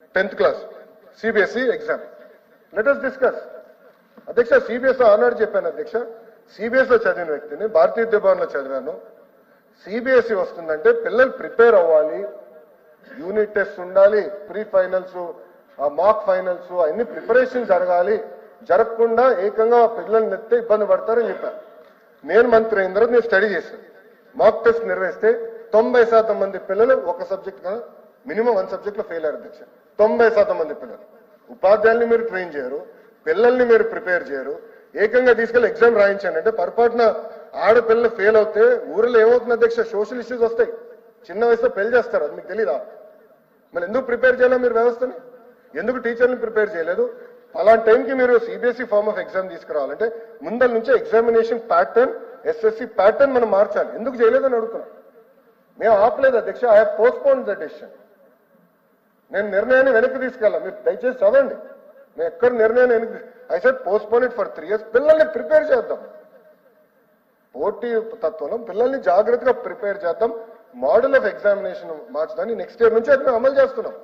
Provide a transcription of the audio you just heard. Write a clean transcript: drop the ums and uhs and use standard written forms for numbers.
10th class CBSE exam. Let us discuss. అధ్యక్ష CBS ఆనాడు చెప్పాను అధ్యక్ష, సిబిఎస్ లో చదివిన వ్యక్తిని, భారతీయ విద్యాభవన్ లో చదివాను. సిబిఎస్ఈ వస్తుందంటే పిల్లలు ప్రిపేర్ అవ్వాలి, యూనిట్ టెస్ట్ ఉండాలి, ప్రీ ఫైనల్స్, మాక్ ఫైనల్స్ అన్ని ప్రిపరేషన్ జరగాలి, జరగకుండా ఏకంగా పిల్లల్ని నెత్తే ఇబ్బంది పడతారని చెప్పాను. నేను మంత్రి అయిన తర్వాత నేను స్టడీ చేశాను. మాక్ టెస్ట్ నిర్వహిస్తే 90% మంది పిల్లలు ఒక సబ్జెక్ట్ కదా మినిమం 1 సబ్జెక్ట్ లో ఫెయిల్ అయ్యారు అధ్యక్ష. 90% మంది పిల్లలు. ఉపాధ్యాయుల్ని మీరు ట్రైన్ చేయరు, పిల్లల్ని మీరు ప్రిపేర్ చేయరు, ఏకంగా తీసుకెళ్లి ఎగ్జామ్ రాయించండి అంటే పొరపాటున ఆడపిల్లలు ఫెయిల్ అవుతే ఊరిలో ఏమవుతుంది అధ్యక్ష, సోషల్ ఇష్యూస్ వస్తాయి. చిన్న వయసులో పెళ్లి చేస్తారు, అది మీకు తెలీదా? మరి ఎందుకు ప్రిపేర్ చేయాలి మీరు వ్యవస్థని? ఎందుకు టీచర్ని ప్రిపేర్ చేయలేదు? అలాంటి టైంకి మీరు సిబిఎస్ఈ ఫార్మ్ ఆఫ్ ఎగ్జామ్ తీసుకురావాలంటే ముందల నుంచే ఎగ్జామినేషన్ ప్యాటర్న్, ఎస్ఎస్సి ప్యాటర్న్ మనం మార్చాలి. ఎందుకు చేయలేదని అడుగుతున్నాం. మేము ఆపలేదు అధ్యక్ష, I have postpone the decision. నేను నిర్ణయాన్ని వెనక్కి తీసుకెళ్ళాం, మీరు దయచేసి చదవండి. నేను ఎక్కడ నిర్ణయాన్ని వెనక్కి, I said postpone it for 3 years. పిల్లల్ని ప్రిపేర్ చేద్దాం, పోటీ తత్వంలో పిల్లల్ని జాగ్రత్తగా ప్రిపేర్ చేద్దాం. మోడల్ ఆఫ్ ఎగ్జామినేషన్ మార్చడాన్ని నెక్స్ట్ ఇయర్ నుంచి అది మేము అమలు చేస్తున్నాం.